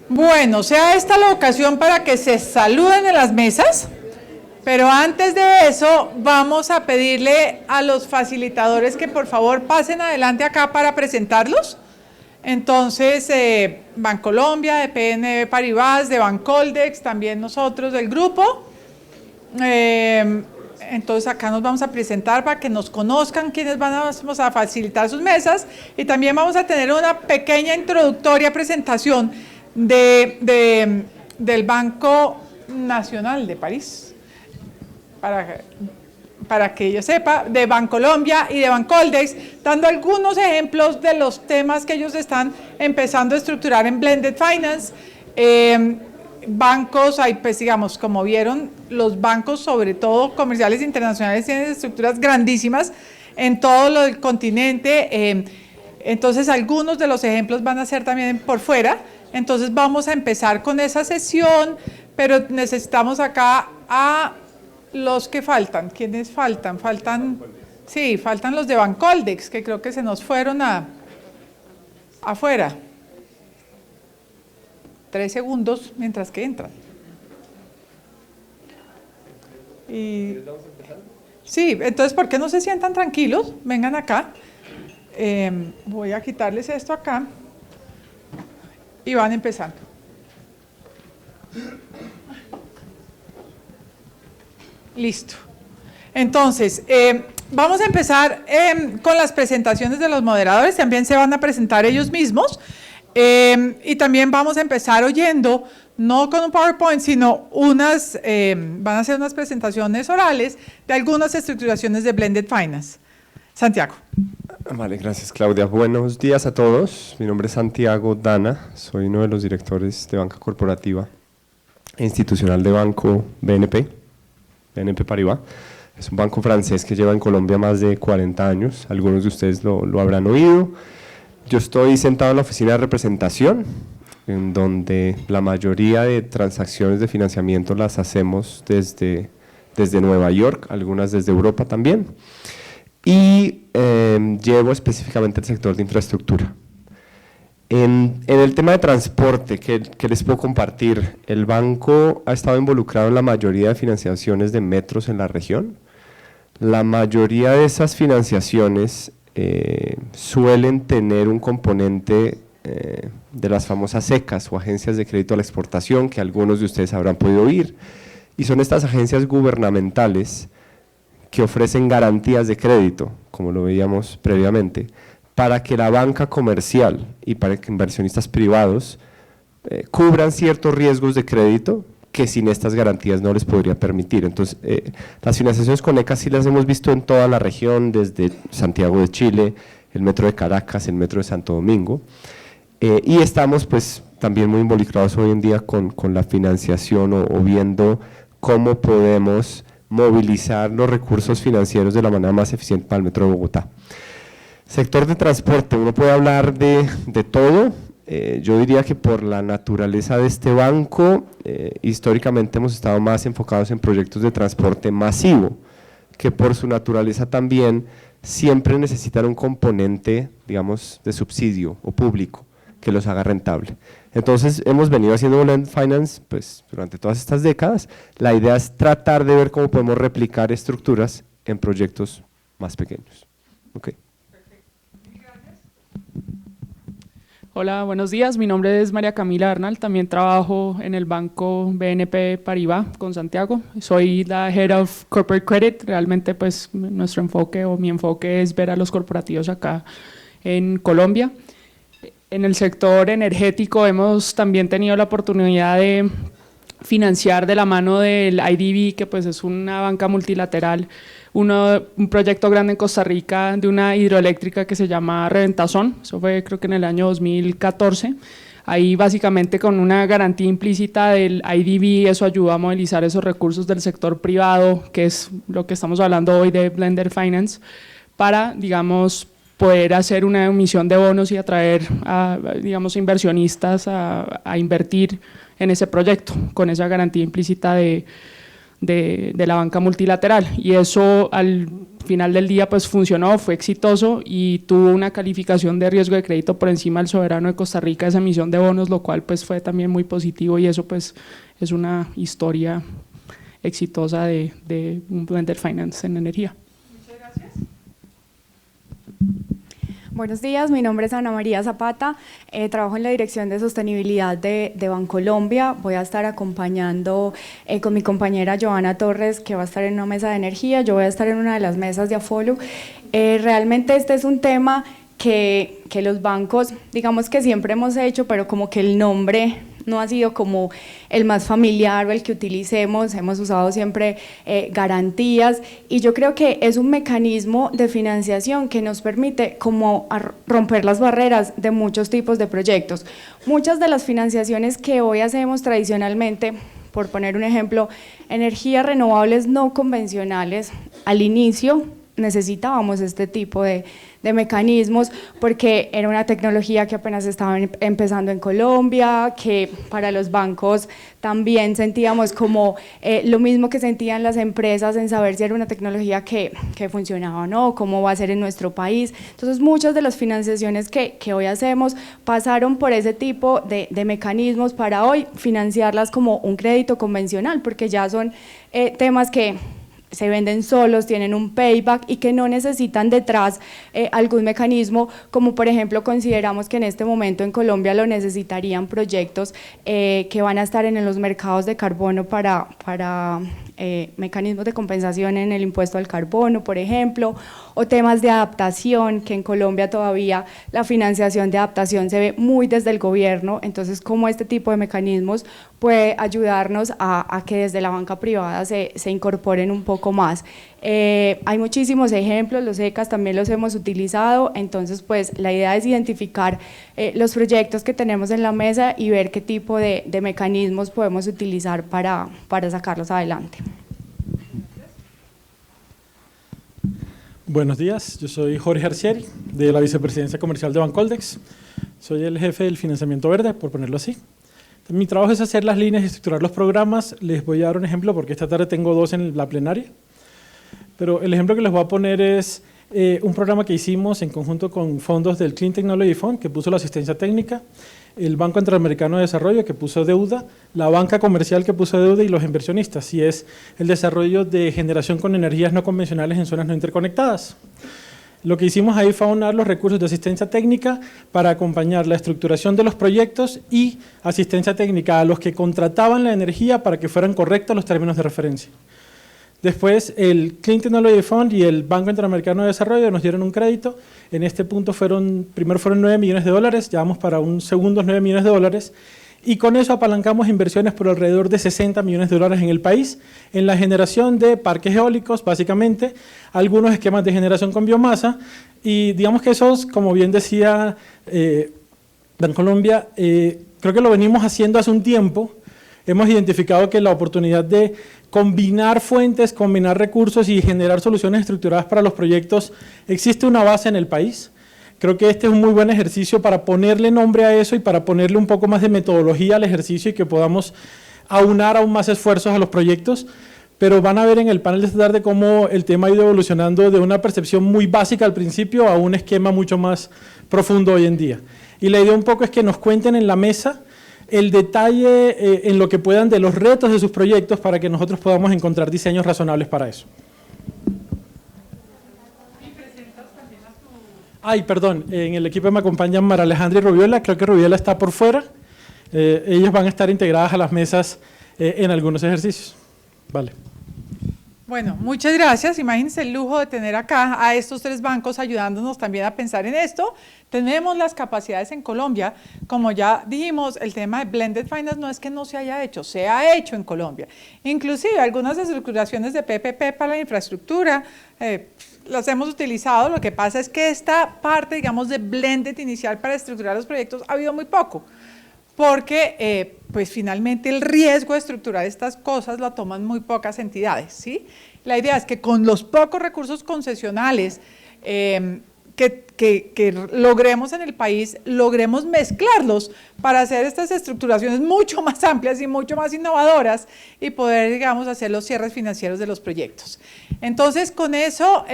Bueno, sea esta la ocasión para que se saluden en las mesas, pero antes de eso vamos a pedirle a los facilitadores que por favor pasen adelante acá para presentarlos. Entonces, Bancolombia, de PNB Paribas, de Bancoldex, también nosotros del grupo. Entonces acá nos vamos a presentar para que nos conozcan quienes vamos a facilitar sus mesas, y también vamos a tener una pequeña introductoria presentación del Banco Nacional de París, para que yo sepa, de Bancolombia y de Bancoldex, dando algunos ejemplos de los temas que ellos están empezando a estructurar en Blended Finance. Bancos, pues digamos, como vieron, los bancos, sobre todo comerciales internacionales, tienen estructuras grandísimas en todo el continente. Entonces, algunos de los ejemplos van a ser también por fuera. Entonces, vamos a empezar con esa sesión, pero necesitamos acá a los que faltan. ¿Quiénes faltan? Sí, faltan los de Bancoldex, que creo que se nos fueron afuera. 3 segundos mientras que entran. Sí, entonces, ¿por qué no se sientan tranquilos? Vengan acá. Voy a quitarles esto acá y van empezando. Listo. Entonces, vamos a empezar con las presentaciones de los moderadores. También se van a presentar ellos mismos. Y también vamos a empezar oyendo, no con un PowerPoint, sino van a ser unas presentaciones orales de algunas estructuraciones de Blended Finance. Santiago. Vale, gracias Claudia. Buenos días a todos. Mi nombre es Santiago Dana, soy uno de los directores de banca corporativa e institucional de Banco BNP Paribas. Es un banco francés que lleva en Colombia más de 40 años, algunos de ustedes lo habrán oído. Yo estoy sentado en la oficina de representación, en donde la mayoría de transacciones de financiamiento las hacemos desde Nueva York, algunas desde Europa también, y llevo específicamente el sector de infraestructura. En el tema de transporte, que les puedo compartir, el banco ha estado involucrado en la mayoría de financiaciones de metros en la región. La mayoría de esas financiaciones suelen tener un componente de las famosas SECAs o agencias de crédito a la exportación, que algunos de ustedes habrán podido oír, y son estas agencias gubernamentales que ofrecen garantías de crédito, como lo veíamos previamente, para que la banca comercial y para que inversionistas privados cubran ciertos riesgos de crédito que sin estas garantías no les podría permitir. Entonces, las financiaciones con ECA sí las hemos visto en toda la región, desde Santiago de Chile, el metro de Caracas, el metro de Santo Domingo, y estamos pues también muy involucrados hoy en día con la financiación o viendo cómo podemos movilizar los recursos financieros de la manera más eficiente para el metro de Bogotá. Sector de transporte, uno puede hablar de todo. Yo diría que por la naturaleza de este banco, históricamente hemos estado más enfocados en proyectos de transporte masivo, que por su naturaleza también siempre necesitan un componente, digamos, de subsidio o público que los haga rentable. Entonces, hemos venido haciendo Blended Finance pues, durante todas estas décadas. La idea es tratar de ver cómo podemos replicar estructuras en proyectos más pequeños. Okay. Hola, buenos días. Mi nombre es María Camila Arnal. También trabajo en el banco BNP Paribas con Santiago. Soy la Head of Corporate Credit. Realmente, pues, nuestro enfoque o mi enfoque es ver a los corporativos acá en Colombia. En el sector energético hemos también tenido la oportunidad de financiar de la mano del IDB, que pues es una banca multilateral, un proyecto grande en Costa Rica de una hidroeléctrica que se llama Reventazón. Eso fue creo que en el año 2014. Ahí básicamente con una garantía implícita del IDB, eso ayuda a movilizar esos recursos del sector privado, que es lo que estamos hablando hoy de Blended Finance, para, digamos, poder hacer una emisión de bonos y atraer a, digamos, inversionistas a invertir en ese proyecto, con esa garantía implícita del de la banca multilateral, y eso al final del día pues funcionó, fue exitoso y tuvo una calificación de riesgo de crédito por encima del soberano de Costa Rica, esa emisión de bonos, lo cual pues fue también muy positivo, y eso pues es una historia exitosa de un blended finance en energía. Muchas gracias. Buenos días, mi nombre es Ana María Zapata, trabajo en la Dirección de Sostenibilidad de Bancolombia. Voy a estar acompañando con mi compañera Joana Torres, que va a estar en una mesa de energía, yo voy a estar en una de las mesas de Afolu. Realmente este es un tema que los bancos, digamos que siempre hemos hecho, pero como que el nombre no ha sido como el más familiar o el que utilicemos, hemos usado siempre garantías, y yo creo que es un mecanismo de financiación que nos permite como romper las barreras de muchos tipos de proyectos. Muchas de las financiaciones que hoy hacemos tradicionalmente, por poner un ejemplo, energías renovables no convencionales, al inicio necesitábamos este tipo de mecanismos porque era una tecnología que apenas estaba empezando en Colombia, que para los bancos también sentíamos como lo mismo que sentían las empresas en saber si era una tecnología que funcionaba o no, cómo va a ser en nuestro país. Entonces muchas de las financiaciones que hoy hacemos pasaron por ese tipo de mecanismos para hoy financiarlas como un crédito convencional, porque ya son temas que se venden solos, tienen un payback y que no necesitan detrás algún mecanismo, como por ejemplo consideramos que en este momento en Colombia lo necesitarían proyectos que van a estar en los mercados de carbono para mecanismos de compensación en el impuesto al carbono, por ejemplo, o temas de adaptación, que en Colombia todavía la financiación de adaptación se ve muy desde el gobierno, entonces cómo este tipo de mecanismos puede ayudarnos a que desde la banca privada se incorporen un poco más. Hay muchísimos ejemplos, los ECAs también los hemos utilizado, entonces pues la idea es identificar los proyectos que tenemos en la mesa y ver qué tipo de mecanismos podemos utilizar para sacarlos adelante. Buenos días, yo soy Jorge Arcieri, de la Vicepresidencia Comercial de Bancoldex. Soy el jefe del financiamiento verde, por ponerlo así. Mi trabajo es hacer las líneas y estructurar los programas. Les voy a dar un ejemplo porque esta tarde tengo dos en la plenaria. Pero el ejemplo que les voy a poner es un programa que hicimos en conjunto con fondos del Clean Technology Fund, que puso la asistencia técnica, el Banco Interamericano de Desarrollo, que puso deuda, la banca comercial, que puso deuda, y los inversionistas, y es el desarrollo de generación con energías no convencionales en zonas no interconectadas. Lo que hicimos ahí fue aunar los recursos de asistencia técnica para acompañar la estructuración de los proyectos y asistencia técnica a los que contrataban la energía para que fueran correctos los términos de referencia. Después el Clean Technology Fund y el Banco Interamericano de Desarrollo nos dieron un crédito. En este punto primero fueron $9 millones, ya vamos para un segundo $9 millones, y con eso apalancamos inversiones por alrededor de $60 millones en el país, en la generación de parques eólicos, básicamente, algunos esquemas de generación con biomasa, y digamos que esos, como bien decía Bancolombia, creo que lo venimos haciendo hace un tiempo. Hemos identificado que la oportunidad de combinar fuentes, combinar recursos y generar soluciones estructuradas para los proyectos, existe una base en el país. Creo que este es un muy buen ejercicio para ponerle nombre a eso y para ponerle un poco más de metodología al ejercicio y que podamos aunar aún más esfuerzos a los proyectos, pero van a ver en el panel de esta tarde cómo el tema ha ido evolucionando de una percepción muy básica al principio a un esquema mucho más profundo hoy en día. Y la idea un poco es que nos cuenten en la mesa el detalle en lo que puedan de los retos de sus proyectos para que nosotros podamos encontrar diseños razonables para eso. Ay, perdón, en el equipo me acompañan Mara Alejandra y Rubiola, creo que Rubiola está por fuera. Ellas van a estar integradas a las mesas en algunos ejercicios. Vale. Bueno, muchas gracias. Imagínense el lujo de tener acá a estos tres bancos ayudándonos también a pensar en esto. Tenemos las capacidades en Colombia. Como ya dijimos, el tema de Blended Finance no es que no se haya hecho, se ha hecho en Colombia. Inclusive algunas estructuraciones de PPP para la infraestructura las hemos utilizado. Lo que pasa es que esta parte, digamos, de Blended inicial para estructurar los proyectos ha habido muy poco. Porque pues finalmente el riesgo de estructurar estas cosas lo toman muy pocas entidades, ¿sí? La idea es que con los pocos recursos concesionales que logremos en el país, logremos mezclarlos para hacer estas estructuraciones mucho más amplias y mucho más innovadoras y poder, digamos, hacer los cierres financieros de los proyectos. Entonces, con eso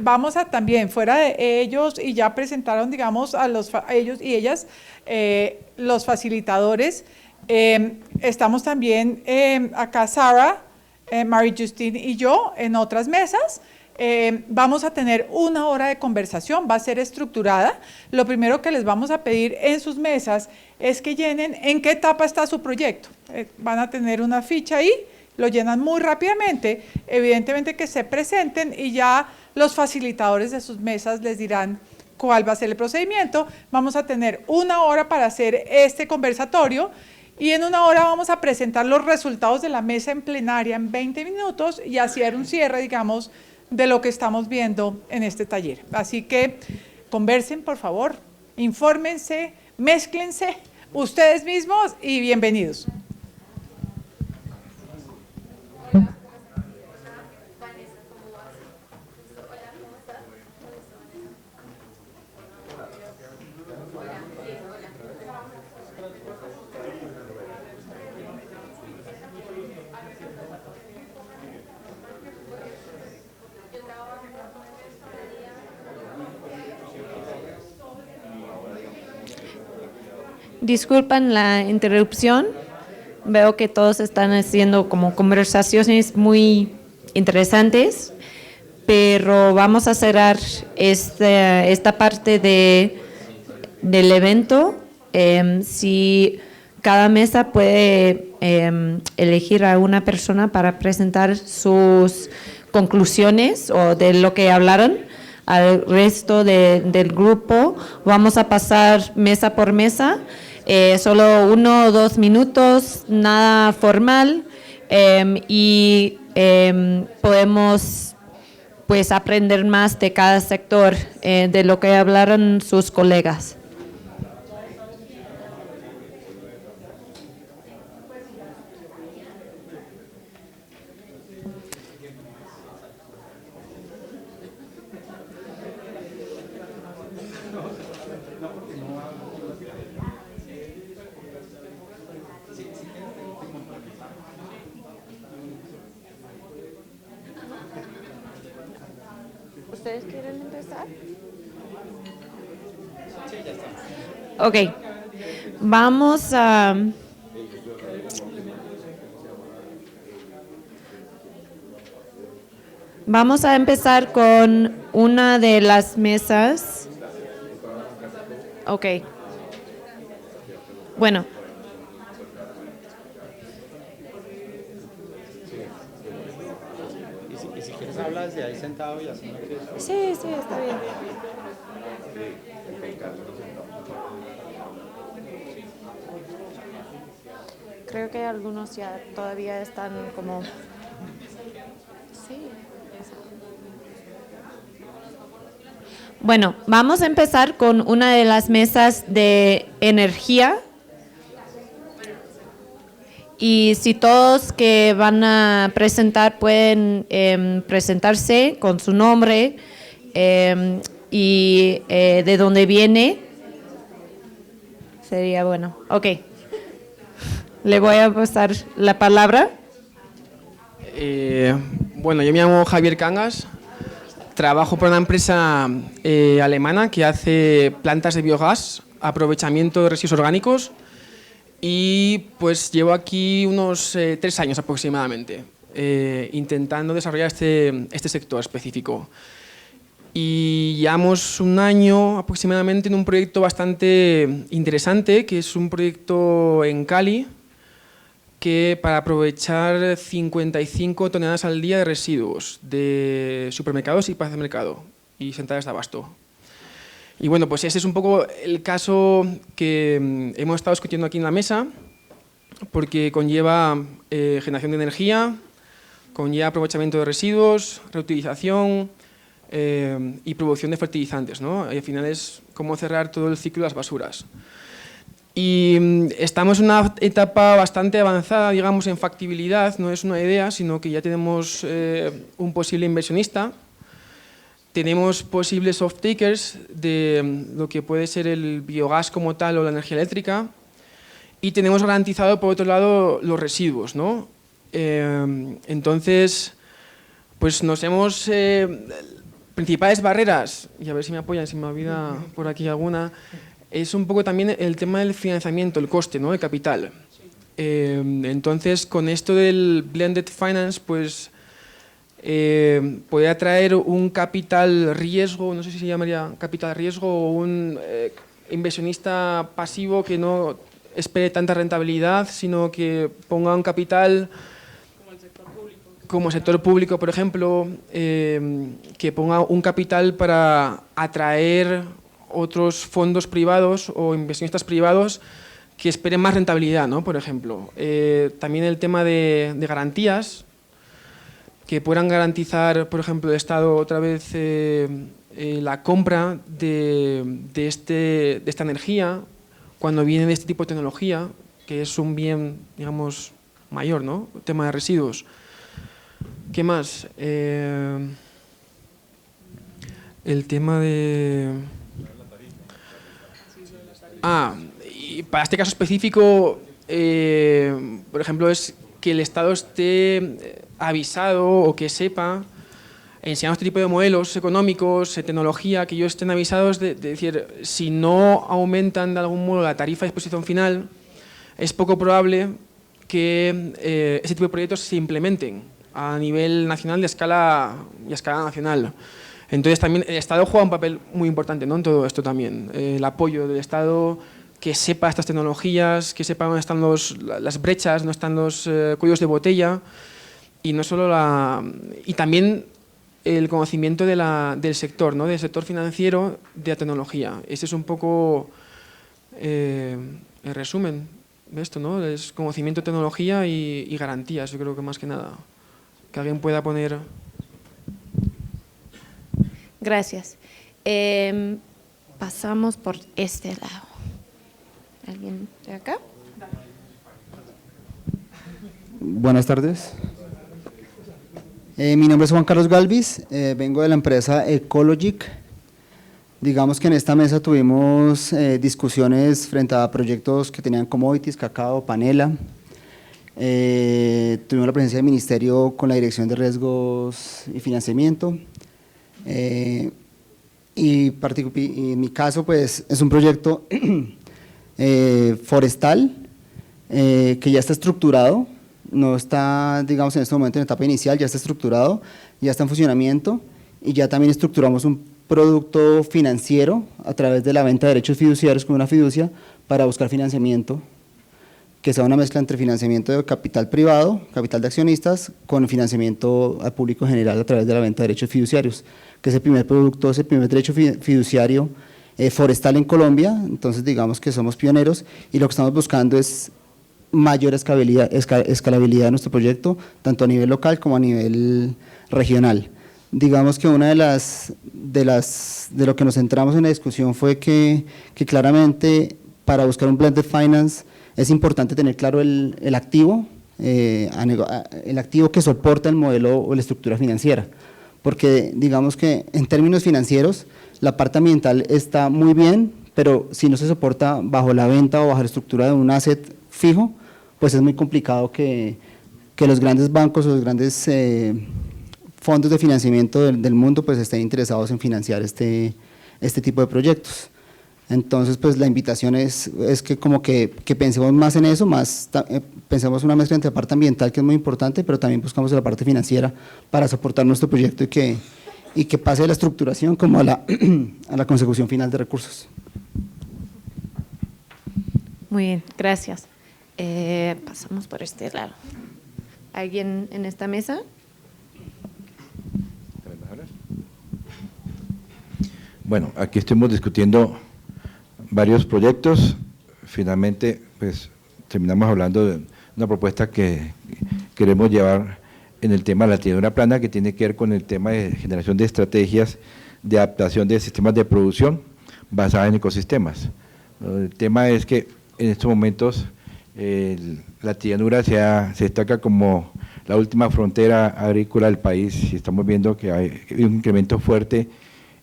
vamos a también, fuera de ellos, y ya presentaron, digamos, a ellos y ellas, los facilitadores. Estamos también acá Sara, Mary Justine y yo en otras mesas. Vamos a tener 1 hora de conversación, va a ser estructurada. Lo primero que les vamos a pedir en sus mesas es que llenen en qué etapa está su proyecto. Van a tener una ficha ahí, lo llenan muy rápidamente, evidentemente que se presenten y ya los facilitadores de sus mesas les dirán cuál va a ser el procedimiento. Vamos a tener 1 hora para hacer este conversatorio y en 1 hora vamos a presentar los resultados de la mesa en plenaria en 20 minutos y hacer un cierre, digamos, de lo que estamos viendo en este taller. Así que conversen, por favor, infórmense, mézclense ustedes mismos y bienvenidos. Disculpen la interrupción. Veo que todos están haciendo como conversaciones muy interesantes, pero vamos a cerrar esta parte del evento. Si cada mesa puede elegir a una persona para presentar sus conclusiones o de lo que hablaron al resto del grupo, vamos a pasar mesa por mesa. Solo 1 o 2 minutos, nada formal, y podemos pues aprender más de cada sector, de lo que hablaron sus colegas. ¿Ustedes quieren empezar? Sí, ya está. Ok, vamos a empezar con una de las mesas. Ok. Bueno. Y si quieres hablar desde ahí sentado y así. Sí, está bien. Creo que algunos ya todavía están como... Sí. Bueno, vamos a empezar con una de las mesas de energía. Y si todos que van a presentar pueden presentarse con su nombre y de dónde viene, sería bueno. Ok, le voy a pasar la palabra. Bueno, yo me llamo Javier Cangas, trabajo para una empresa alemana que hace plantas de biogás, aprovechamiento de residuos orgánicos. Y pues llevo aquí unos 3 años aproximadamente, intentando desarrollar este sector específico. Y llevamos 1 año aproximadamente en un proyecto bastante interesante, que es un proyecto en Cali, que para aprovechar 55 toneladas al día de residuos de supermercados y plazas de mercado y centrales de abasto. Y bueno, pues ese es un poco el caso que hemos estado discutiendo aquí en la mesa, porque conlleva generación de energía, conlleva aprovechamiento de residuos, reutilización y producción de fertilizantes, ¿no? Y al final es cómo cerrar todo el ciclo de las basuras. Y estamos en una etapa bastante avanzada, digamos, en factibilidad. No es una idea, sino que ya tenemos un posible inversionista. tenemos posibles off-takers de lo que puede ser el biogás como tal o la energía eléctrica, y tenemos garantizado, por otro lado, los residuos, ¿no? Entonces, pues nos hemos… principales barreras, y a ver si me apoyan, si me olvida por aquí alguna, es un poco también el tema del financiamiento, el coste, ¿no?, el capital. Entonces, con esto del blended finance, pues puede atraer un capital riesgo, no sé si se llamaría capital riesgo, o un inversionista pasivo que no espere tanta rentabilidad, sino que ponga un capital como el sector público, por ejemplo, que ponga un capital para atraer otros fondos privados o inversionistas privados que esperen más rentabilidad, ¿no?, por ejemplo. También el tema de garantías, que puedan garantizar, por ejemplo, el Estado otra vez la compra de esta energía cuando viene de este tipo de tecnología, que es un bien, digamos, mayor, ¿no?, el tema de residuos. ¿Qué más? El tema de… y para este caso específico, por ejemplo, es que el Estado esté avisado o que sepa, enseñando este tipo de modelos económicos, tecnología, que ellos estén avisados de decir, si no aumentan de algún modo la tarifa de exposición final, es poco probable que ese tipo de proyectos se implementen a nivel nacional y a escala nacional. Entonces también el Estado juega un papel muy importante, ¿no?, en todo esto también. El apoyo del Estado, que sepa estas tecnologías, que sepa dónde están las brechas, dónde están los cuellos de botella, y no solo y también el conocimiento del sector, ¿no?, del sector financiero de la tecnología. Ese es un poco el resumen de esto, ¿no? Es conocimiento de tecnología y garantías, yo creo que más que nada. Que alguien pueda poner… Gracias. Pasamos por este lado. ¿Alguien de acá? Buenas tardes. Mi nombre es Juan Carlos Galvis, vengo de la empresa Ecologic. Digamos que en esta mesa tuvimos discusiones frente a proyectos que tenían commodities, cacao, panela. Tuvimos la presencia del Ministerio con la Dirección de Riesgos y Financiamiento. Y en mi caso, pues, es un proyecto forestal que ya está estructurado, no está, digamos, en este momento en etapa inicial, ya está estructurado, ya está en funcionamiento, y ya también estructuramos un producto financiero a través de la venta de derechos fiduciarios con una fiducia para buscar financiamiento, que sea una mezcla entre financiamiento de capital privado, capital de accionistas, con financiamiento al público general a través de la venta de derechos fiduciarios, que es el primer producto, es el primer derecho fiduciario forestal en Colombia. Entonces digamos que somos pioneros, y lo que estamos buscando es mayor escalabilidad de nuestro proyecto, tanto a nivel local como a nivel regional. Digamos que una de lo que nos centramos en la discusión fue que claramente para buscar un blended finance es importante tener claro el activo que soporta el modelo o la estructura financiera, porque digamos que en términos financieros la parte ambiental está muy bien, pero si no se soporta bajo la venta o bajo la estructura de un asset fijo, pues es muy complicado que los grandes bancos o los grandes fondos de financiamiento del mundo pues estén interesados en financiar este tipo de proyectos. Entonces, pues la invitación es que como que pensemos más en eso, pensemos una mezcla entre la parte ambiental, que es muy importante, pero también buscamos la parte financiera para soportar nuestro proyecto y que pase de la estructuración como a la consecución final de recursos. Muy bien, gracias. Pasamos por este lado. ¿Alguien en esta mesa? Bueno, aquí estamos discutiendo varios proyectos. Finalmente, pues terminamos hablando de una propuesta que queremos llevar en el tema de la tiradura plana, que tiene que ver con el tema de generación de estrategias de adaptación de sistemas de producción basadas en ecosistemas. El tema es que en estos momentos la llanura se destaca como la última frontera agrícola del país, y estamos viendo que hay un incremento fuerte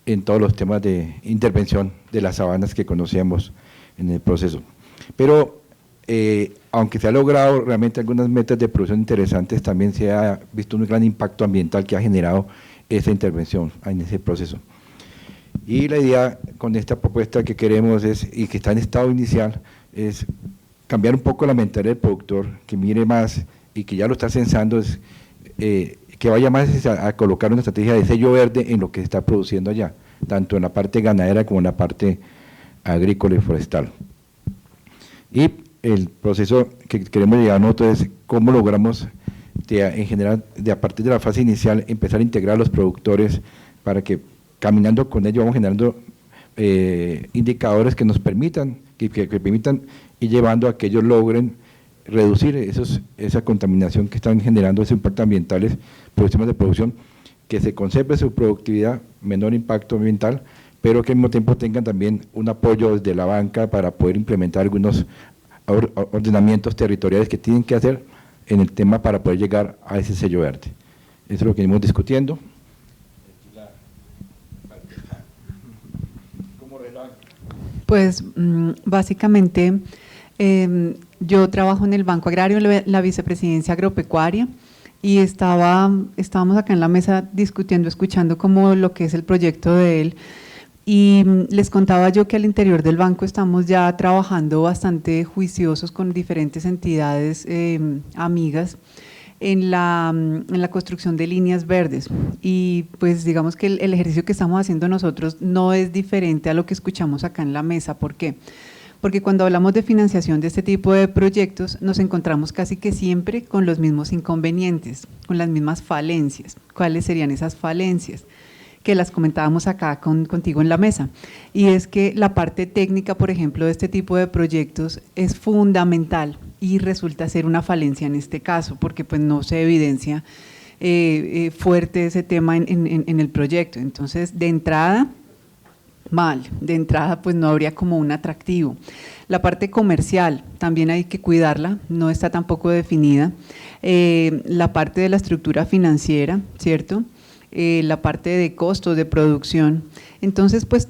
en todos los temas de intervención de las sabanas que conocíamos en el proceso. Pero aunque se ha logrado realmente algunas metas de producción interesantes, también se ha visto un gran impacto ambiental que ha generado esa intervención en ese proceso. Y la idea con esta propuesta que queremos es, y que está en estado inicial, es cambiar un poco la mentalidad del productor, que mire más y que ya lo está censando, es que vaya más a colocar una estrategia de sello verde en lo que se está produciendo allá, tanto en la parte ganadera como en la parte agrícola y forestal. Y el proceso que queremos llegar nosotros es cómo logramos, en general, a partir de la fase inicial, empezar a integrar a los productores para que, caminando con ellos, vamos generando indicadores que nos permitan, que permitan ir llevando a que ellos logren reducir esa contaminación que están generando, esos impactos ambientales por sistemas de producción, que se conserve su productividad, menor impacto ambiental, pero que al mismo tiempo tengan también un apoyo desde la banca para poder implementar algunos ordenamientos territoriales que tienen que hacer en el tema para poder llegar a ese sello verde. Eso es lo que venimos discutiendo. Pues básicamente yo trabajo en el Banco Agrario, en la vicepresidencia agropecuaria, y estábamos acá en la mesa discutiendo, escuchando como lo que es el proyecto de él, y les contaba yo que al interior del banco estamos ya trabajando bastante juiciosos con diferentes entidades amigas en la construcción de líneas verdes, y pues digamos que el ejercicio que estamos haciendo nosotros no es diferente a lo que escuchamos acá en la mesa. ¿Por qué? Porque cuando hablamos de financiación de este tipo de proyectos nos encontramos casi que siempre con los mismos inconvenientes, con las mismas falencias. ¿Cuáles serían esas falencias? Que las comentábamos acá contigo en la mesa, y es que la parte técnica, por ejemplo, de este tipo de proyectos es fundamental y resulta ser una falencia en este caso, porque pues no se evidencia fuerte ese tema en el proyecto. Entonces, de entrada, mal, de entrada pues no habría como un atractivo. La parte comercial también hay que cuidarla, no está tampoco definida. La parte de la estructura financiera, ¿cierto? La parte de costos de producción. Entonces, pues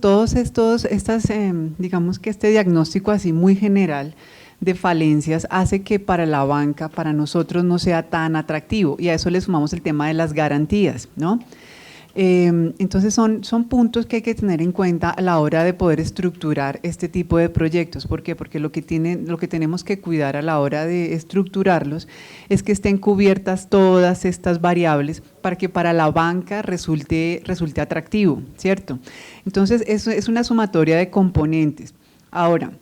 digamos que este diagnóstico así muy general de falencias hace que para la banca, para nosotros no sea tan atractivo, y a eso le sumamos el tema de las garantías, ¿no? Entonces son puntos que hay que tener en cuenta a la hora de poder estructurar este tipo de proyectos. ¿Por qué? Porque lo que tenemos que cuidar a la hora de estructurarlos es que estén cubiertas todas estas variables para que para la banca resulte atractivo, ¿cierto? Entonces eso es una sumatoria de componentes. Ahora,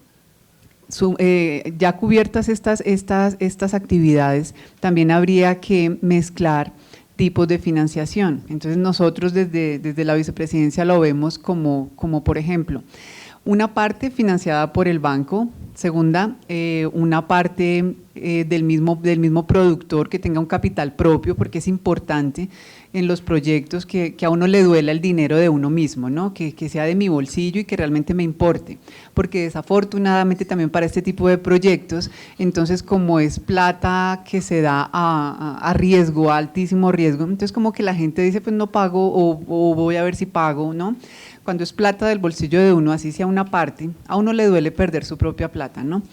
ya cubiertas estas actividades, también habría que mezclar tipos de financiación. Entonces nosotros desde la vicepresidencia lo vemos como por ejemplo, una parte financiada por el banco, segunda, una parte del mismo productor que tenga un capital propio, porque es importante en los proyectos que a uno le duela el dinero de uno mismo, ¿no? Que sea de mi bolsillo y que realmente me importe, porque desafortunadamente también para este tipo de proyectos, entonces como es plata que se da a riesgo, a altísimo riesgo, entonces como que la gente dice pues no pago o voy a ver si pago, ¿no? Cuando es plata del bolsillo de uno, así sea una parte, a uno le duele perder su propia plata, ¿no?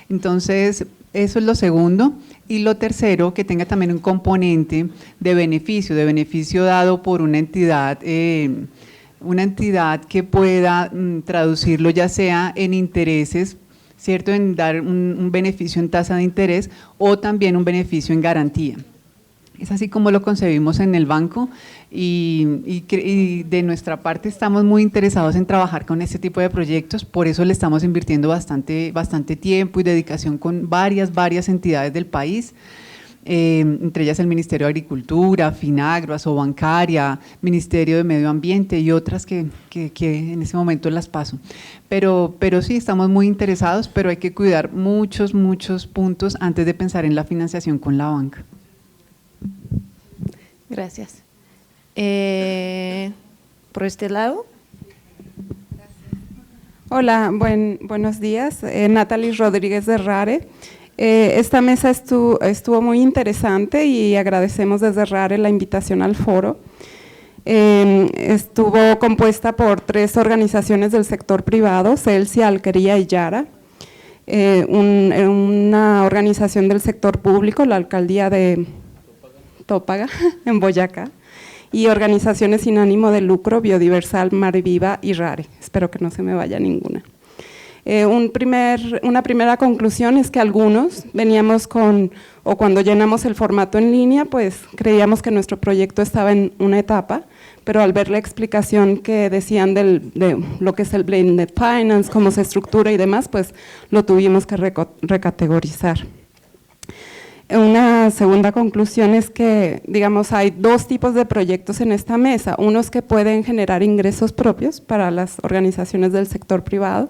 Entonces, eso es lo segundo. Y lo tercero, que tenga también un componente de beneficio dado por una entidad que pueda traducirlo ya sea en intereses, ¿cierto? En dar un beneficio en tasa de interés o también un beneficio en garantía. Es así como lo concebimos en el banco y de nuestra parte estamos muy interesados en trabajar con este tipo de proyectos, por eso le estamos invirtiendo bastante tiempo y dedicación con varias entidades del país, entre ellas el Ministerio de Agricultura, Finagro, Asobancaria, Ministerio de Medio Ambiente y otras que en ese momento las paso. Pero sí, estamos muy interesados, pero hay que cuidar muchos puntos antes de pensar en la financiación con la banca. Gracias. Por este lado. Hola, buenos días. Natalie Rodríguez de RARE. Esta mesa estuvo muy interesante y agradecemos desde RARE la invitación al foro. Estuvo compuesta por 3 organizaciones del sector privado, Celsia, Alquería y Yara, una organización del sector público, la alcaldía de Tópaga, en Boyacá, y organizaciones sin ánimo de lucro, Biodiversal, Mar Viva y RARE. Espero que no se me vaya ninguna. Una primera conclusión es que algunos veníamos o cuando llenamos el formato en línea, pues creíamos que nuestro proyecto estaba en una etapa, pero al ver la explicación que decían de lo que es el Blended Finance, cómo se estructura y demás, pues lo tuvimos que recategorizar. Una segunda conclusión es que, digamos, hay 2 tipos de proyectos en esta mesa, unos que pueden generar ingresos propios para las organizaciones del sector privado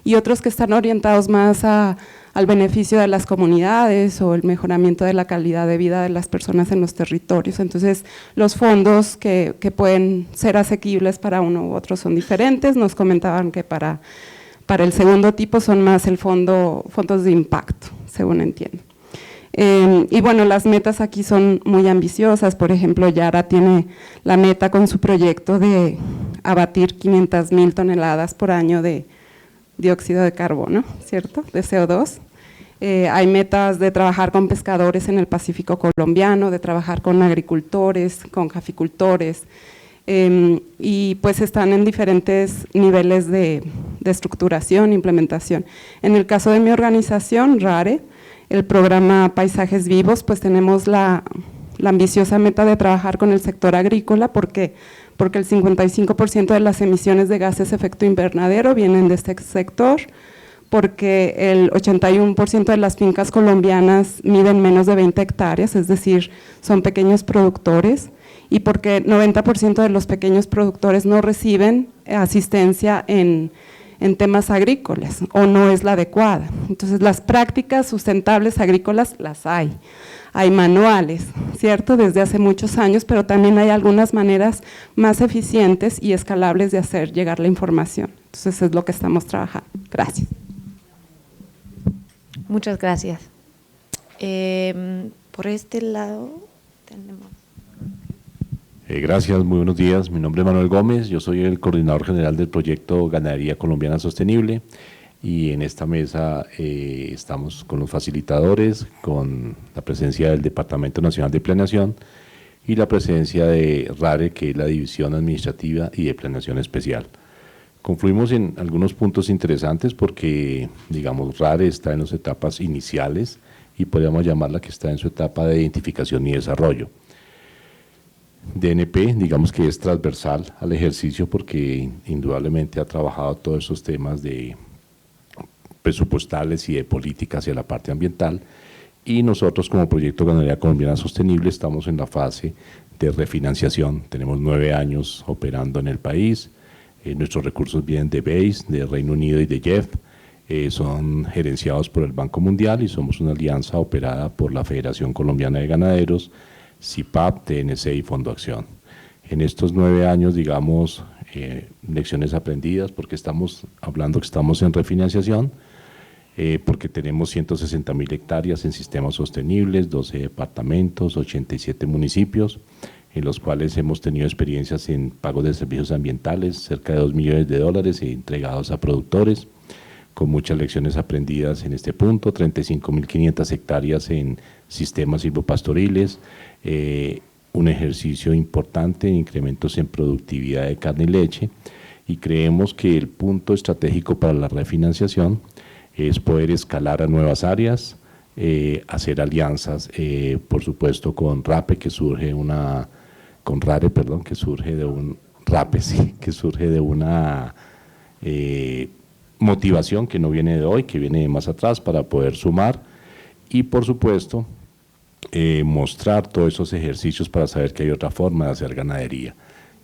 y otros que están orientados más al beneficio de las comunidades o el mejoramiento de la calidad de vida de las personas en los territorios. Entonces, los fondos que pueden ser asequibles para uno u otro son diferentes. Nos comentaban que para el segundo tipo son más fondos de impacto, según entiendo. Y bueno, las metas aquí son muy ambiciosas. Por ejemplo, Yara tiene la meta con su proyecto de abatir 500,000 toneladas por año de dióxido de carbono, ¿cierto?, de CO2. Hay metas de trabajar con pescadores en el Pacífico colombiano, de trabajar con agricultores, con caficultores, y pues están en diferentes niveles de estructuración, implementación. En el caso de mi organización, RARE, el programa Paisajes Vivos, pues tenemos la ambiciosa meta de trabajar con el sector agrícola, porque el 55% de las emisiones de gases de efecto invernadero vienen de este sector, porque el 81% de las fincas colombianas miden menos de 20 hectáreas, es decir, son pequeños productores, y porque 90% de los pequeños productores no reciben asistencia en temas agrícolas o no es la adecuada. Entonces, las prácticas sustentables agrícolas las hay manuales, ¿cierto?, desde hace muchos años, pero también hay algunas maneras más eficientes y escalables de hacer llegar la información. Entonces, es lo que estamos trabajando. Gracias. Muchas gracias. Por este lado tenemos… Gracias, muy buenos días. Mi nombre es Manuel Gómez, yo soy el coordinador general del proyecto Ganadería Colombiana Sostenible y en esta mesa estamos con los facilitadores, con la presencia del Departamento Nacional de Planeación y la presencia de RARE, que es la División Administrativa y de Planeación Especial. Confluimos en algunos puntos interesantes porque, digamos, RARE está en las etapas iniciales y podríamos llamarla que está en su etapa de identificación y desarrollo. DNP, digamos que es transversal al ejercicio porque indudablemente ha trabajado todos esos temas de presupuestales y de política hacia la parte ambiental, y nosotros como Proyecto Ganadería Colombiana Sostenible estamos en la fase de refinanciación. Tenemos 9 años operando en el país, nuestros recursos vienen de BASE, de Reino Unido y de JEF, son gerenciados por el Banco Mundial y somos una alianza operada por la Federación Colombiana de Ganaderos, CIPAP, TNC y Fondo Acción. En estos 9 años, digamos, lecciones aprendidas, porque estamos hablando que estamos en refinanciación, porque tenemos 160,000 hectáreas en sistemas sostenibles, 12 departamentos, 87 municipios, en los cuales hemos tenido experiencias en pago de servicios ambientales, cerca de $2 millones entregados a productores, con muchas lecciones aprendidas en este punto, 35.500 hectáreas en sistemas silvopastoriles, un ejercicio importante de incrementos en productividad de carne y leche, y creemos que el punto estratégico para la refinanciación es poder escalar a nuevas áreas, hacer alianzas, por supuesto con RAPE, que surge de una motivación que no viene de hoy, que viene de más atrás para poder sumar y por supuesto mostrar todos esos ejercicios para saber que hay otra forma de hacer ganadería.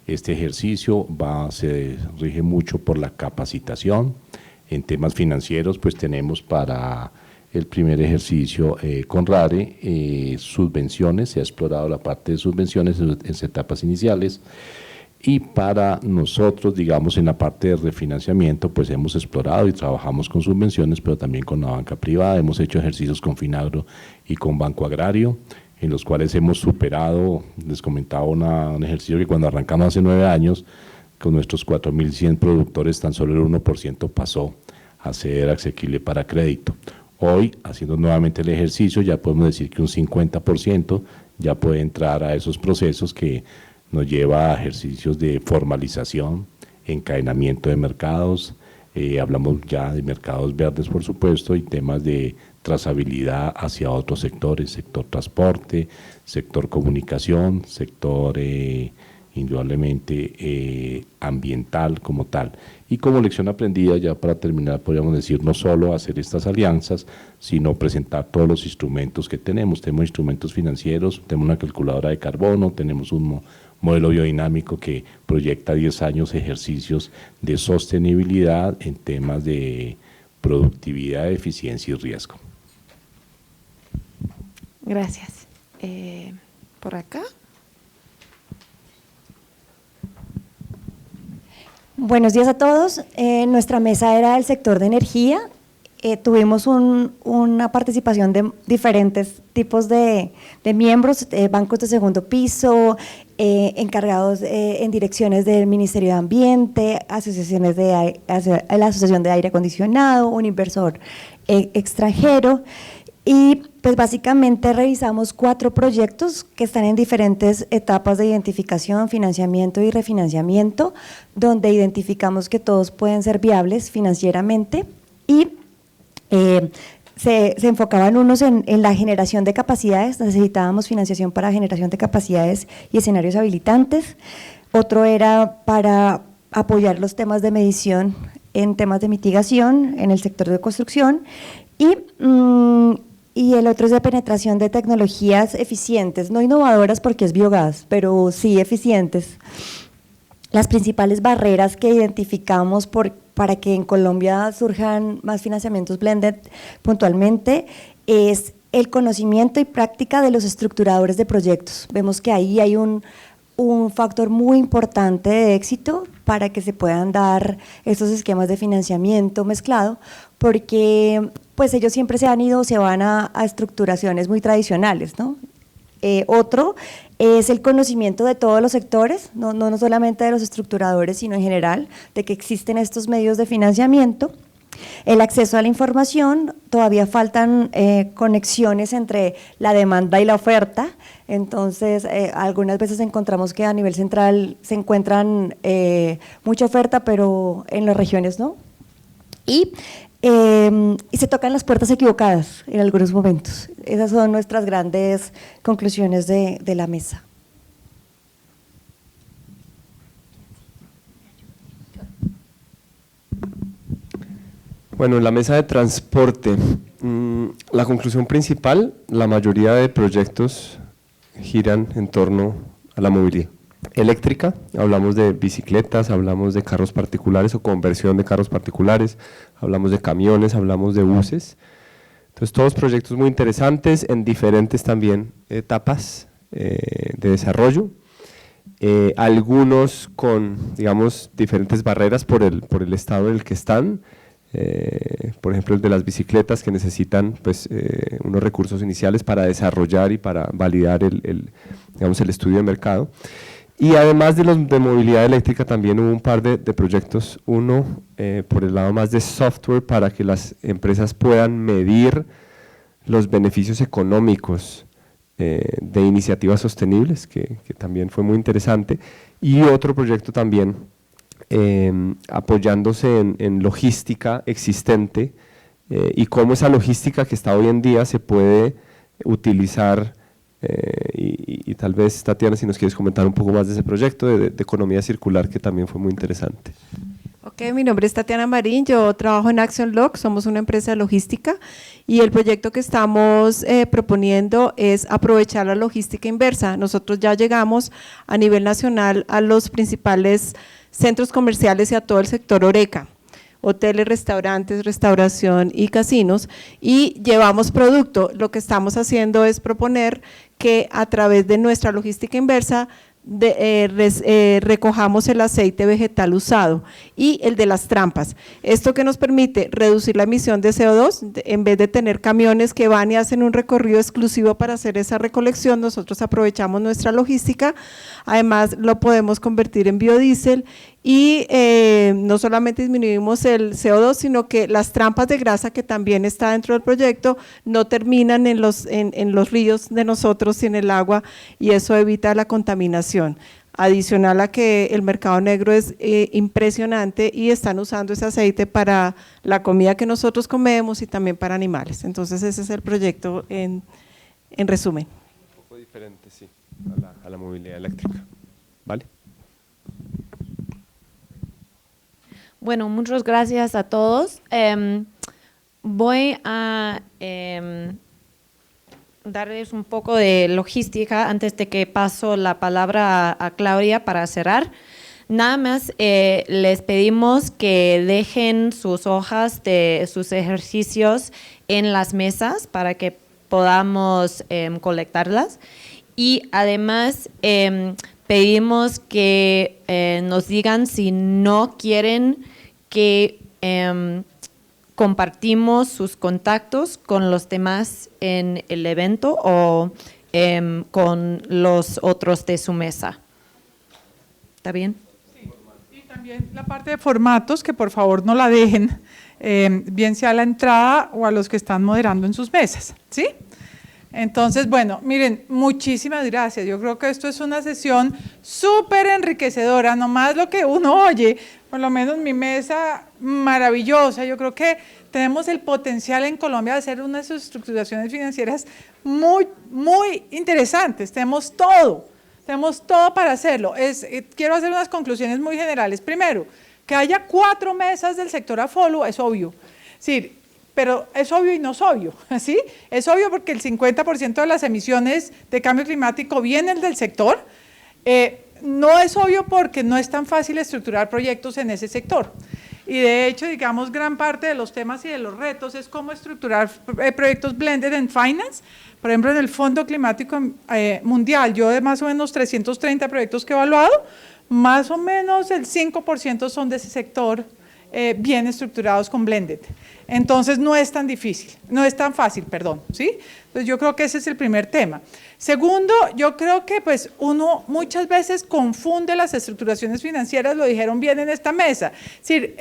Este ejercicio se rige mucho por la capacitación. En temas financieros pues tenemos para el primer ejercicio con RARE subvenciones, se ha explorado la parte de subvenciones en etapas iniciales. Y para nosotros, digamos, en la parte de refinanciamiento, pues hemos explorado y trabajamos con subvenciones, pero también con la banca privada. Hemos hecho ejercicios con Finagro y con Banco Agrario. en los cuales hemos superado, les comentaba un ejercicio que cuando arrancamos hace 9 años, con nuestros 4.100 productores, tan solo el 1% pasó a ser asequible para crédito. Hoy, haciendo nuevamente el ejercicio, ya podemos decir que un 50% ya puede entrar a esos procesos que nos lleva a ejercicios de formalización, encadenamiento de mercados, hablamos ya de mercados verdes, por supuesto, y temas de trazabilidad hacia otros sectores, sector transporte, sector comunicación, sector indudablemente ambiental como tal. Y como lección aprendida, ya para terminar, podríamos decir, no solo hacer estas alianzas, sino presentar todos los instrumentos que tenemos. Tenemos instrumentos financieros, tenemos una calculadora de carbono, tenemos un modelo biodinámico que proyecta 10 años ejercicios de sostenibilidad en temas de productividad, eficiencia y riesgo. Gracias. ¿Por acá? Buenos días a todos. Nuestra mesa era del sector de energía. Tuvimos una participación de diferentes tipos de miembros, bancos de segundo piso, encargados en direcciones del Ministerio de Ambiente, asociaciones la Asociación de Aire Acondicionado, un inversor extranjero. Y pues básicamente revisamos 4 proyectos que están en diferentes etapas de identificación, financiamiento y refinanciamiento, donde identificamos que todos pueden ser viables financieramente y se enfocaban unos en la generación de capacidades, necesitábamos financiación para generación de capacidades y escenarios habilitantes, otro era para apoyar los temas de medición en temas de mitigación en el sector de construcción y el otro es de penetración de tecnologías eficientes, no innovadoras porque es biogás, pero sí eficientes. Las principales barreras que identificamos para que en Colombia surjan más financiamientos blended puntualmente es el conocimiento y práctica de los estructuradores de proyectos. Vemos que ahí hay un factor muy importante de éxito para que se puedan dar estos esquemas de financiamiento mezclado, porque pues ellos siempre se van a estructuraciones muy tradicionales, ¿no? Otro es el conocimiento de todos los sectores, no solamente de los estructuradores, sino en general, de que existen estos medios de financiamiento. El acceso a la información, todavía faltan conexiones entre la demanda y la oferta, entonces algunas veces encontramos que a nivel central se encuentran mucha oferta, pero en las regiones no. Y se tocan las puertas equivocadas en algunos momentos. Esas son nuestras grandes conclusiones de la mesa. Bueno, en la mesa de transporte, la conclusión principal, la mayoría de proyectos giran en torno a la movilidad eléctrica, hablamos de bicicletas, hablamos de carros particulares o conversión de carros particulares, hablamos de camiones, hablamos de buses. Entonces todos proyectos muy interesantes en diferentes también etapas de desarrollo, algunos con, digamos, diferentes barreras por el estado en el que están, por ejemplo el de las bicicletas que necesitan pues, unos recursos iniciales para desarrollar y para validar digamos, el estudio de mercado. Y además de los de movilidad eléctrica también hubo un par de proyectos, uno por el lado más de software para que las empresas puedan medir los beneficios económicos de iniciativas sostenibles, que también fue muy interesante, y otro proyecto también apoyándose en logística existente y cómo esa logística que está hoy en día se puede utilizar. Y tal vez, Tatiana, si nos quieres comentar un poco más de ese proyecto de economía circular que también fue muy interesante. Ok, mi nombre es Tatiana Marín, yo trabajo en Action Log, somos una empresa de logística y el proyecto que estamos proponiendo es aprovechar la logística inversa. Nosotros ya llegamos a nivel nacional a los principales centros comerciales y a todo el sector Horeca, hoteles, restaurantes, restauración y casinos, y llevamos producto. Lo que estamos haciendo es proponer que a través de nuestra logística inversa recojamos el aceite vegetal usado y el de las trampas. Esto que nos permite reducir la emisión de CO2, en vez de tener camiones que van y hacen un recorrido exclusivo para hacer esa recolección, nosotros aprovechamos nuestra logística, además lo podemos convertir en biodiesel y no solamente disminuimos el CO2, sino que las trampas de grasa que también está dentro del proyecto no terminan en los ríos de nosotros y en el agua, y eso evita la contaminación. Adicional a que el mercado negro es impresionante y están usando ese aceite para la comida que nosotros comemos y también para animales. Entonces ese es el proyecto en resumen. Un poco diferente, sí, a la movilidad eléctrica. ¿Vale? Bueno, muchas gracias a todos. Voy a darles un poco de logística antes de que paso la palabra a Claudia para cerrar. Nada más les pedimos que dejen sus hojas de sus ejercicios en las mesas para que podamos colectarlas, y además pedimos que nos digan si no quieren que compartimos sus contactos con los demás en el evento o con los otros de su mesa. ¿Está bien? Sí. Y también la parte de formatos, que por favor no la dejen, bien sea a la entrada o a los que están moderando en sus mesas, ¿sí? Entonces, bueno, miren, muchísimas gracias. Yo creo que esto es una sesión súper enriquecedora, nomás lo que uno oye, por lo menos mi mesa maravillosa. Yo creo que tenemos el potencial en Colombia de hacer unas estructuraciones financieras muy, muy interesantes. Tenemos todo para hacerlo. Quiero hacer unas conclusiones muy generales. Primero, que haya 4 mesas del sector AFOLU es obvio. Sí, pero es obvio y no es obvio, ¿sí? Es obvio porque el 50% de las emisiones de cambio climático vienen del sector. No es obvio porque no es tan fácil estructurar proyectos en ese sector. Y de hecho, digamos, gran parte de los temas y de los retos es cómo estructurar proyectos blended en finance. Por ejemplo, en el Fondo Climático Mundial, yo de más o menos 330 proyectos que he evaluado, más o menos el 5% son de ese sector, bien estructurados con blended. Entonces no es tan difícil, no es tan fácil, perdón, ¿sí? Entonces yo creo que ese es el primer tema. Segundo, yo creo que pues uno muchas veces confunde las estructuraciones financieras, lo dijeron bien en esta mesa, es decir,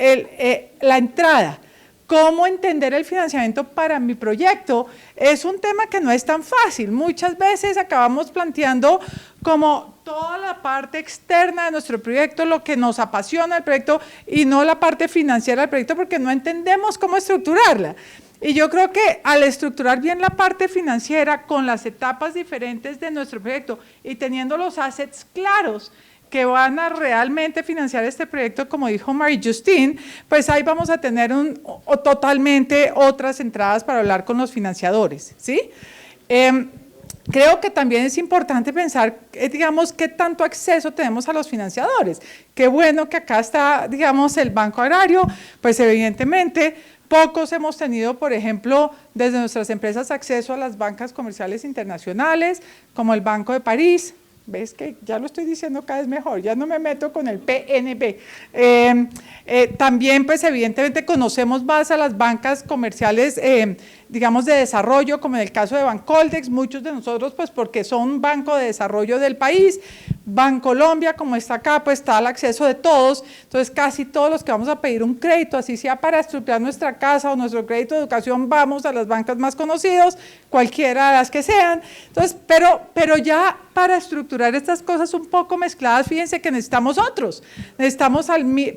la entrada. ¿Cómo entender el financiamiento para mi proyecto? Es un tema que no es tan fácil. Muchas veces acabamos planteando como toda la parte externa de nuestro proyecto, lo que nos apasiona el proyecto, y no la parte financiera del proyecto, porque no entendemos cómo estructurarla. Y yo creo que al estructurar bien la parte financiera con las etapas diferentes de nuestro proyecto y teniendo los assets claros que van a realmente financiar este proyecto, como dijo Marie-Justine, pues ahí vamos a tener totalmente otras entradas para hablar con los financiadores, ¿sí? Creo que también es importante pensar, digamos, qué tanto acceso tenemos a los financiadores. Qué bueno que acá está, digamos, el Banco Agrario, pues evidentemente pocos hemos tenido, por ejemplo, desde nuestras empresas acceso a las bancas comerciales internacionales, como el Banco de París. ¿Ves que ya lo estoy diciendo cada vez mejor? Ya no me meto con el PNB. También, pues, evidentemente conocemos más a las bancas comerciales, digamos, de desarrollo, como en el caso de Bancoldex, muchos de nosotros, pues, porque son un banco de desarrollo del país. Bancolombia, como está acá, pues, está al acceso de todos. Entonces, casi todos los que vamos a pedir un crédito, así sea para estructurar nuestra casa o nuestro crédito de educación, vamos a las bancas más conocidas, cualquiera de las que sean. Entonces, pero ya para estructurar estas cosas un poco mezcladas, fíjense que necesitamos otros. Necesitamos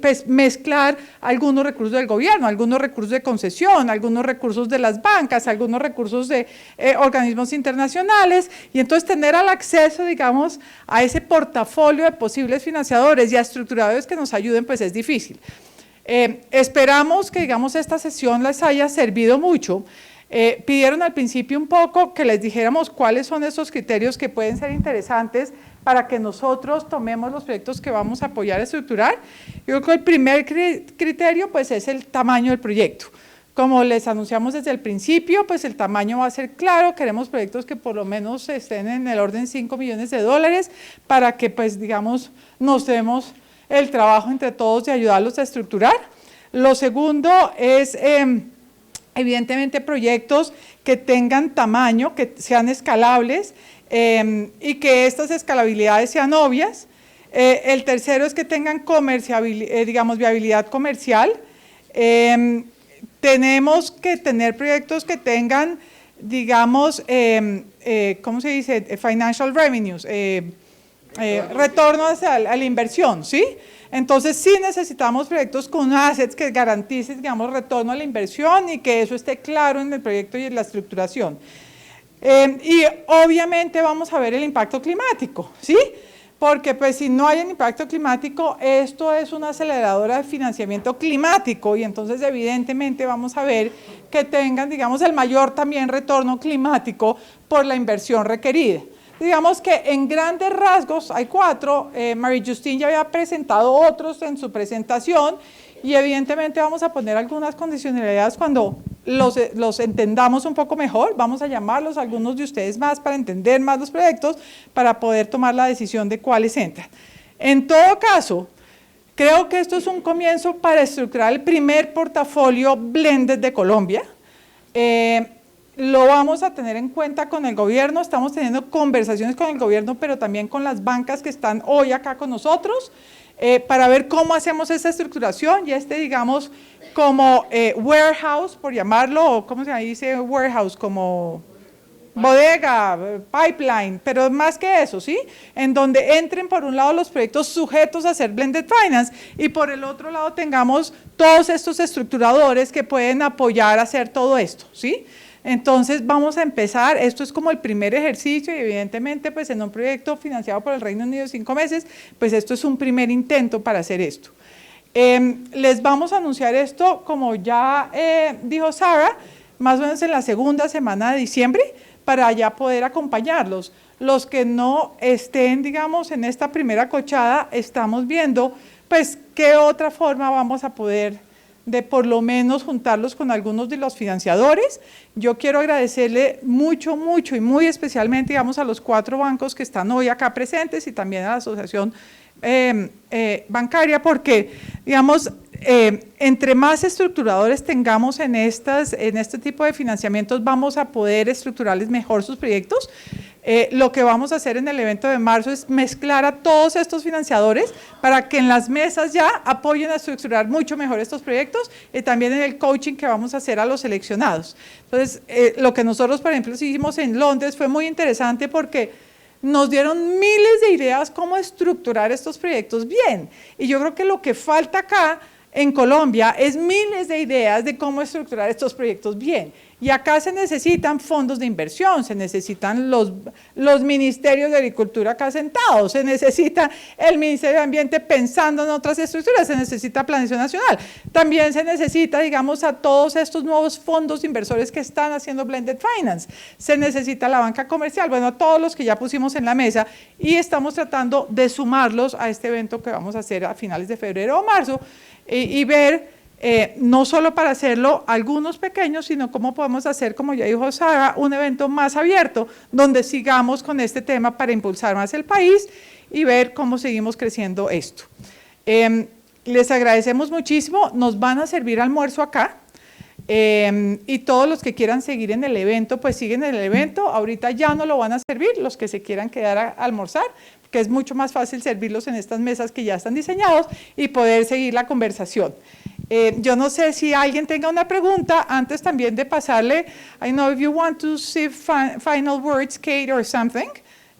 pues, mezclar algunos recursos del gobierno, algunos recursos de concesión, algunos recursos de las bancas, algunos recursos de organismos internacionales, y entonces tener al acceso, digamos, a ese portafolio de posibles financiadores y a estructuradores que nos ayuden, pues es difícil. Esperamos que, digamos, esta sesión les haya servido mucho. Pidieron al principio un poco que les dijéramos cuáles son esos criterios que pueden ser interesantes para que nosotros tomemos los proyectos que vamos a apoyar a estructurar. Yo creo que el primer criterio pues es el tamaño del proyecto. Como les anunciamos desde el principio, pues el tamaño va a ser claro, queremos proyectos que por lo menos estén en el orden de $5 millones para que pues digamos nos demos el trabajo entre todos de ayudarlos a estructurar. Lo segundo es evidentemente proyectos que tengan tamaño, que sean escalables y que estas escalabilidades sean obvias. El tercero es que tengan viabilidad comercial. Tenemos que tener proyectos que tengan, digamos, ¿cómo se dice? Financial revenues, retorno a la inversión, ¿sí? Entonces sí necesitamos proyectos con assets que garanticen, digamos, retorno a la inversión y que eso esté claro en el proyecto y en la estructuración. Y obviamente vamos a ver el impacto climático, ¿sí? Porque pues si no hay un impacto climático, esto es una aceleradora de financiamiento climático y entonces evidentemente vamos a ver que tengan, digamos, el mayor también retorno climático por la inversión requerida. Digamos que en grandes rasgos hay 4, Marie Justine ya había presentado otros en su presentación y evidentemente vamos a poner algunas condicionalidades cuando los entendamos un poco mejor, vamos a llamarlos a algunos de ustedes más para entender más los proyectos, para poder tomar la decisión de cuáles entran. En todo caso, creo que esto es un comienzo para estructurar el primer portafolio blended de Colombia. Lo vamos a tener en cuenta con el gobierno, estamos teniendo conversaciones con el gobierno, pero también con las bancas que están hoy acá con nosotros, para ver cómo hacemos esta estructuración y digamos, como warehouse, por llamarlo, o ¿cómo se dice warehouse? Como bodega, pipeline, pero más que eso, ¿sí? En donde entren por un lado los proyectos sujetos a ser blended finance y por el otro lado tengamos todos estos estructuradores que pueden apoyar a hacer todo esto, ¿sí? Entonces vamos a empezar, esto es como el primer ejercicio y evidentemente pues en un proyecto financiado por el Reino Unido de 5 meses, pues esto es un primer intento para hacer esto. Les vamos a anunciar esto, como ya dijo Sara, más o menos en la segunda semana de diciembre, para ya poder acompañarlos. Los que no estén, digamos, en esta primera cochada, estamos viendo pues qué otra forma vamos a poder de por lo menos juntarlos con algunos de los financiadores. Yo quiero agradecerle mucho, mucho y muy especialmente, digamos, a los 4 bancos que están hoy acá presentes y también a la asociación bancaria, porque, digamos, entre más estructuradores tengamos en este tipo de financiamientos, vamos a poder estructurarles mejor sus proyectos. Lo que vamos a hacer en el evento de marzo es mezclar a todos estos financiadores para que en las mesas ya apoyen a estructurar mucho mejor estos proyectos y también en el coaching que vamos a hacer a los seleccionados. Entonces, lo que nosotros, por ejemplo, hicimos en Londres fue muy interesante porque nos dieron miles de ideas cómo estructurar estos proyectos bien. Y yo creo que lo que falta acá en Colombia es miles de ideas de cómo estructurar estos proyectos bien. Y acá se necesitan fondos de inversión, se necesitan los ministerios de Agricultura acá sentados, se necesita el Ministerio de Ambiente pensando en otras estructuras, se necesita Planeación Nacional. También se necesita, digamos, a todos estos nuevos fondos inversores que están haciendo Blended Finance. Se necesita la banca comercial, bueno, a todos los que ya pusimos en la mesa y estamos tratando de sumarlos a este evento que vamos a hacer a finales de febrero o marzo y ver no solo para hacerlo algunos pequeños, sino cómo podemos hacer, como ya dijo Sara, un evento más abierto, donde sigamos con este tema para impulsar más el país y ver cómo seguimos creciendo esto. Les agradecemos muchísimo, nos van a servir almuerzo acá, y todos los que quieran seguir en el evento, pues siguen en el evento. Ahorita ya no lo van a servir, los que se quieran quedar a almorzar, que es mucho más fácil servirlos en estas mesas que ya están diseñados y poder seguir la conversación. Yo no sé si alguien tenga una pregunta antes también de pasarle. I know if you want to say final words, Kate, or something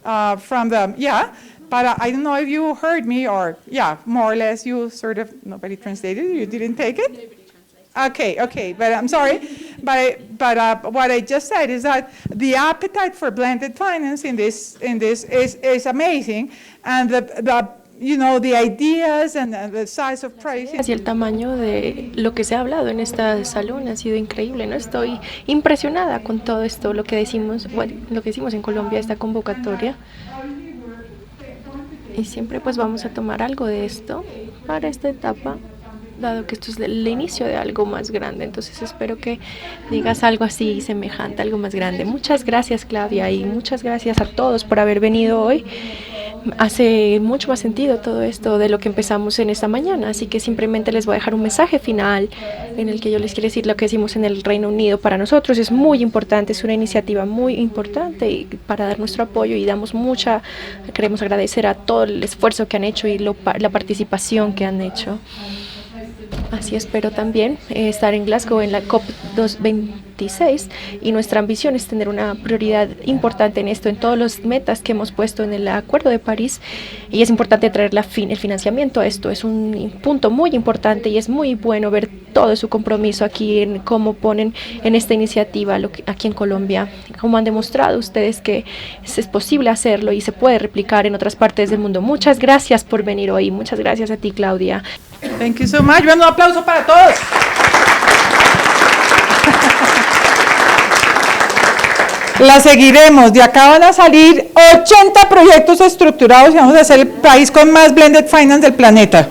from the, yeah, but I don't know if you heard me or, yeah, more or less you sort of, nobody translated, you didn't take it? Okay, but I'm sorry, but what I just said is that the appetite for blended finance in this is amazing, and the ideas and the size of pricing. Así el tamaño de lo que se ha hablado en esta salón ha sido increíble, ¿no? Estoy impresionada con todo esto, lo que decimos en Colombia, esta convocatoria. Y siempre pues vamos a tomar algo de esto para esta etapa dado que esto es el inicio de algo más grande. Entonces espero que digas algo así semejante, algo más grande. Muchas gracias, Claudia, y muchas gracias a todos por haber venido hoy. Hace mucho más sentido todo esto de lo que empezamos en esta mañana, así que simplemente les voy a dejar un mensaje final en el que yo les quiero decir lo que hicimos en el Reino Unido. Para nosotros es muy importante, es una iniciativa muy importante y para dar nuestro apoyo, y queremos agradecer a todo el esfuerzo que han hecho y la participación que han hecho. Así espero también estar en Glasgow en la COP26, y nuestra ambición es tener una prioridad importante en esto, en todas las metas que hemos puesto en el Acuerdo de París, y es importante traer el financiamiento a esto. Es un punto muy importante y es muy bueno ver todo su compromiso aquí en cómo ponen en esta iniciativa aquí en Colombia, como han demostrado ustedes que es posible hacerlo y se puede replicar en otras partes del mundo. Muchas gracias por venir hoy, muchas gracias a ti, Claudia. Thank you so much. Bueno, un aplauso para todos. La seguiremos. De acá van a salir 80 proyectos estructurados y vamos a ser el país con más blended finance del planeta.